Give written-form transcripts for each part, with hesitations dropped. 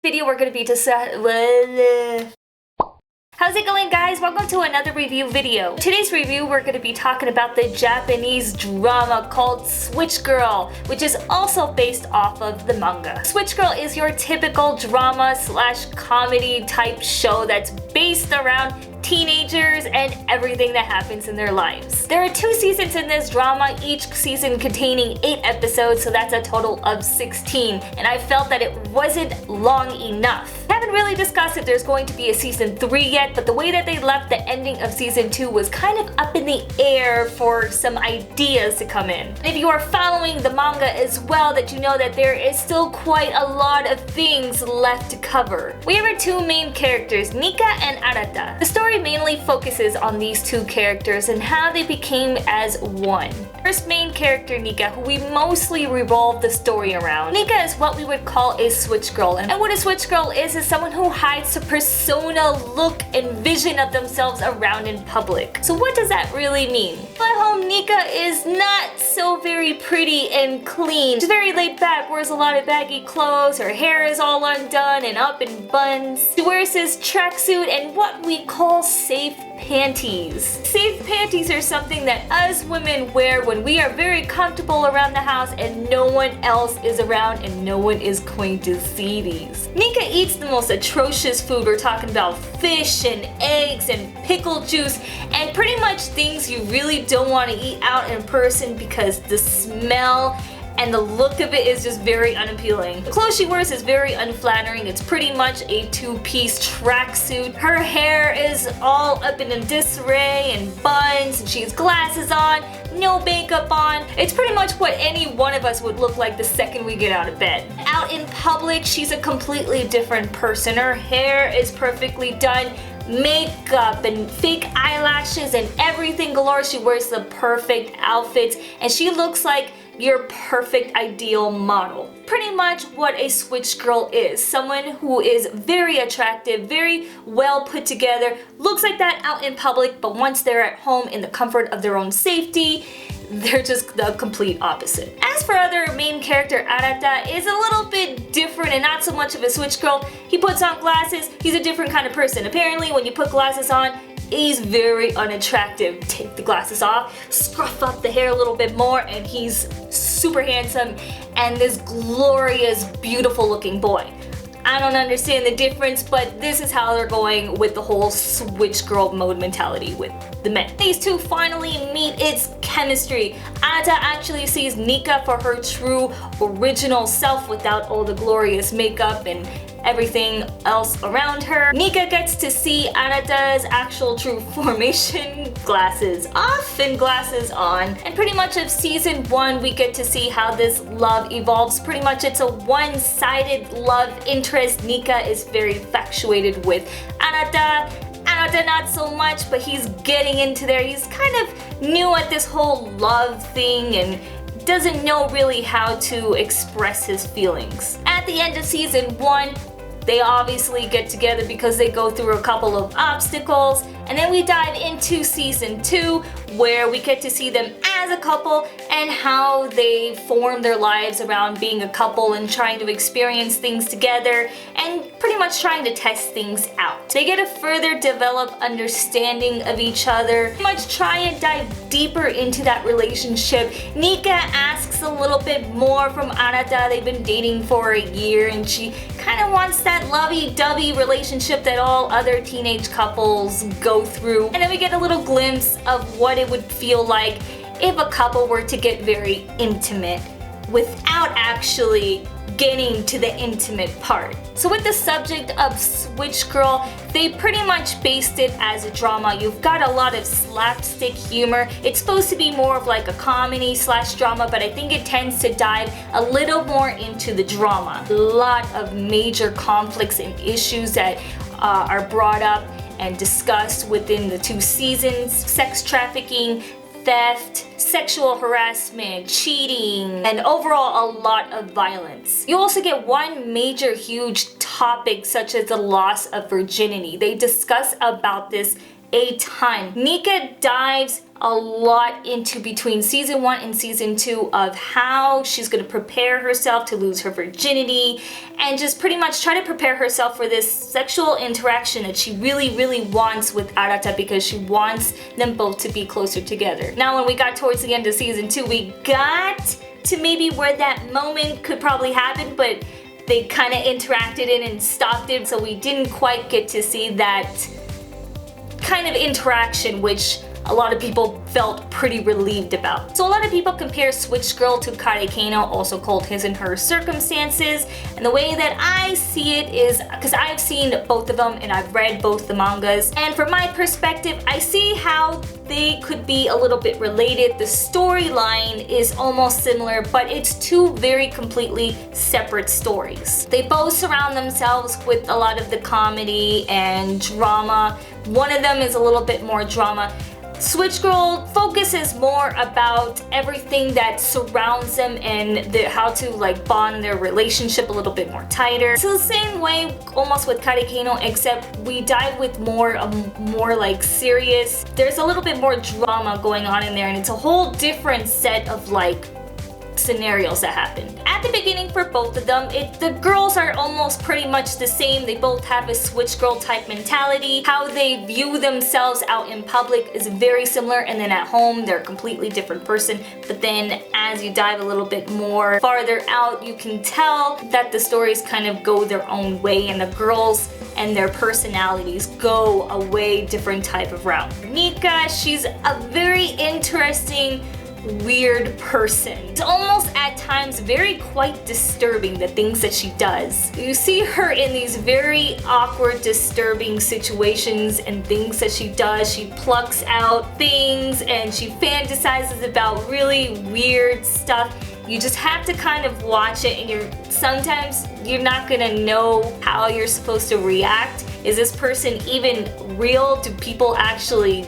Video we're gonna be How's it going, guys? Welcome to another review video. Today's review we're going to be talking about the Japanese drama called Switch Girl, which is also based off of the manga. Switch Girl is your typical drama slash comedy type show that's based around teenagers and everything that happens in their lives. There are 2 seasons in this drama, each season containing 8 episodes, so that's a total of 16, and I felt that it wasn't long enough. I haven't really discussed if there's going to be a season 3 yet, but the way that they left the ending of season 2 was kind of up in the air for some ideas to come in. And if you are following the manga as well, that you know that there is still quite a lot of things left to cover. We have our 2 main characters, Nika and Arata. The story mainly focuses on these 2 characters and how they became as one. First main character, Nika, who we mostly revolve the story around. Nika is what we would call a switch girl, and what a switch girl is someone who hides a persona, look, and vision of themselves around in public. So what does that really mean? At home, Nika is not so very pretty and clean. She's very laid back, wears a lot of baggy clothes, her hair is all undone and up in buns. She wears this tracksuit and what we call safe panties. Safe panties are something that us women wear when we are very comfortable around the house and no one else is around and no one is going to see these. Nika eats the most atrocious food. We're talking about fish and eggs and pickle juice and pretty much things you really don't want to eat out in person because the smell and the look of it is just very unappealing. The clothes she wears is very unflattering. It's pretty much a 2-piece tracksuit. Her hair is all up in a disarray and buns, and she has glasses on, no makeup on. It's pretty much what any one of us would look like the second we get out of bed. Out in public, she's a completely different person. Her hair is perfectly done, makeup and fake eyelashes and everything galore. She wears the perfect outfits and she looks like your perfect ideal model. Pretty much what a switch girl is. Someone who is very attractive, very well put together, looks like that out in public, but once they're at home in the comfort of their own safety, they're just the complete opposite. As for other main character, Arata is a little bit different and not so much of a switch girl. He puts on glasses, he's a different kind of person. Apparently when you put glasses on, he's very unattractive. Take the glasses off, scruff up the hair a little bit more, and he's super handsome and this glorious, beautiful looking boy. I don't understand the difference, but this is how they're going with the whole switch girl mode mentality with the men. These 2 finally meet. It's chemistry. Arata actually sees Nika for her true original self without all the glorious makeup and everything else around her. Nika gets to see Arata's actual true formation, glasses off and glasses on. And pretty much of season 1 we get to see how this love evolves. Pretty much it's a one-sided love interest. Nika is very infatuated with Arata. Arata not so much, but he's getting into there. He's kind of new at this whole love thing and doesn't know really how to express his feelings. At the end of season 1, they obviously get together because they go through a couple of obstacles, and then we dive into season 2 where we get to see them as a couple and how they form their lives around being a couple and trying to experience things together and pretty much trying to test things out. They get a further developed understanding of each other, pretty much try and dive deeper into that relationship. Nika asks a little bit more from Arata. They've been dating for a year and she kind of wants that lovey-dovey relationship that all other teenage couples go through. And then we get a little glimpse of what it would feel like if a couple were to get very intimate without actually getting to the intimate part. So with the subject of Switch Girl, they pretty much based it as a drama. You've got a lot of slapstick humor. It's supposed to be more of like a comedy slash drama, but I think it tends to dive a little more into the drama. A lot of major conflicts and issues that are brought up and discussed within the 2 seasons. Sex trafficking, theft, sexual harassment, cheating, and overall a lot of violence. You also get one major huge topic such as the loss of virginity. They discuss about this a ton. Nika dives a lot into between season 1 and season 2 of how she's going to prepare herself to lose her virginity and just pretty much try to prepare herself for this sexual interaction that she really wants with Arata, because she wants them both to be closer together. Now when we got towards the end of season 2, we got to maybe where that moment could probably happen, but they kind of interacted in and stopped it, so we didn't quite get to see that kind of interaction, which a lot of people felt pretty relieved about. So a lot of people compare Switch Girl to Karekano, also called His and Her Circumstances, and the way that I see it is, because I've seen both of them and I've read both the mangas, and from my perspective, I see how they could be a little bit related. The storyline is almost similar, but it's two very completely separate stories. They both surround themselves with a lot of the comedy and drama. One of them is a little bit more drama. Switch Girl focuses more about everything that surrounds them and how to like bond their relationship a little bit more tighter. It's the same way almost with Karekano, except we dive with more like serious. There's a little bit more drama going on in there, and it's a whole different set of like scenarios that happen. At the beginning for both of them, the girls are almost pretty much the same. They both have a Switch Girl type mentality. How they view themselves out in public is very similar, and then at home they're a completely different person. But then as you dive a little bit more farther out, you can tell that the stories kind of go their own way, and the girls and their personalities go a way different type of route. Nika, she's a very interesting, weird person. It's almost at times very quite disturbing, the things that she does. You see her in these very awkward, disturbing situations and things that she does. She plucks out things and she fantasizes about really weird stuff. You just have to kind of watch it, and sometimes you're not gonna know how you're supposed to react. Is this person even real? Do people actually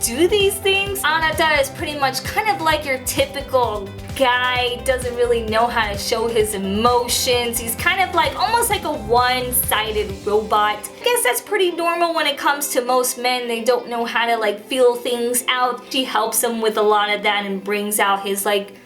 do these things? Arata is pretty much kind of like your typical guy, doesn't really know how to show his emotions. He's kind of like almost like a one-sided robot. I guess that's pretty normal when it comes to most men. They don't know how to like feel things out. She helps him with a lot of that and brings out his like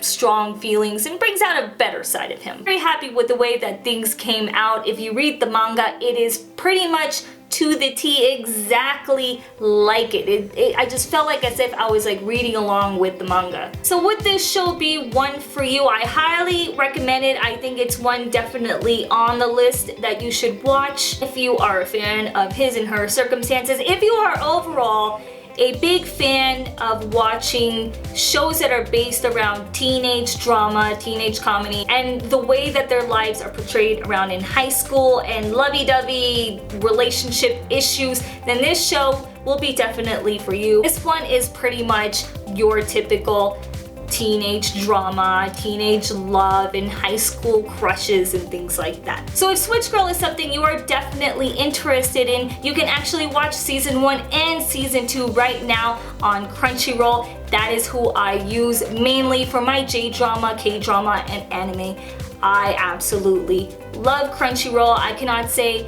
strong feelings and brings out a better side of him. Very happy with the way that things came out. If you read the manga, it is pretty much to the T, exactly like it. I just felt like as if I was like reading along with the manga. So would this show be one for you? I highly recommend it. I think it's one definitely on the list that you should watch if you are a fan of His and Her Circumstances. If you are overall a big fan of watching shows that are based around teenage drama, teenage comedy, and the way that their lives are portrayed around in high school and lovey-dovey relationship issues, then this show will be definitely for you. This one is pretty much your typical teenage drama, teenage love, and high school crushes and things like that. So if Switch Girl is something you are definitely interested in, you can actually watch season 1 and season 2 right now on Crunchyroll. That is who I use mainly for my J-drama, K-drama, and anime. I absolutely love Crunchyroll. I cannot say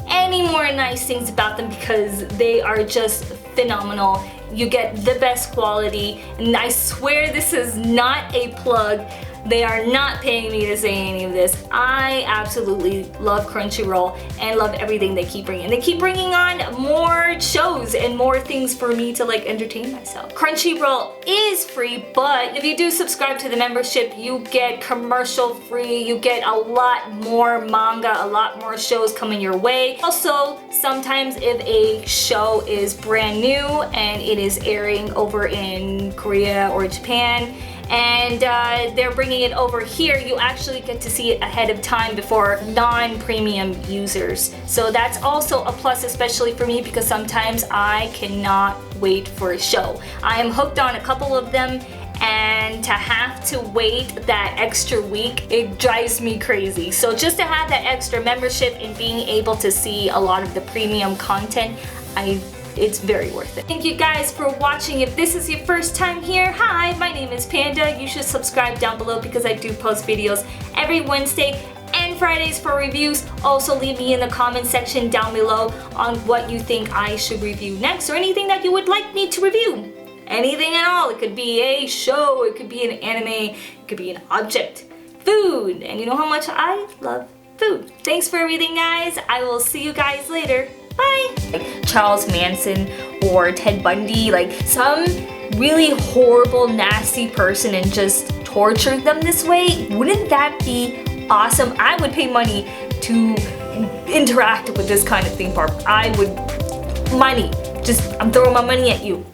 any more nice things about them because they are just phenomenal. You get the best quality, and I swear this is not a plug. They are not paying me to say any of this. I absolutely love Crunchyroll and love everything they keep bringing. They keep bringing on more shows and more things for me to like entertain myself. Crunchyroll is free, but if you do subscribe to the membership, you get commercial free. You get a lot more manga, a lot more shows coming your way. Also, sometimes if a show is brand new and it is airing over in Korea or Japan, and they're bringing it over here, you actually get to see it ahead of time before non-premium users. So that's also a plus, especially for me, because sometimes I cannot wait for a show. I am hooked on a couple of them, and to have to wait that extra week, it drives me crazy. So just to have that extra membership and being able to see a lot of the premium content, it's very worth it. Thank you guys for watching. If this is your first time here, hi, my name is Panda. You should subscribe down below because I do post videos every Wednesday and Fridays for reviews. Also leave me in the comment section down below on what you think I should review next or anything that you would like me to review. anything at all. It could be a show, it could be an anime, it could be an object, food, and you know how much I love food. Thanks for everything, guys. I will see you guys later. Bye. Like Charles Manson or Ted Bundy, like some really horrible, nasty person, and just torture them this way. Wouldn't that be awesome? I would pay money to interact with this kind of theme park. I would, money. Just, I'm throwing my money at you.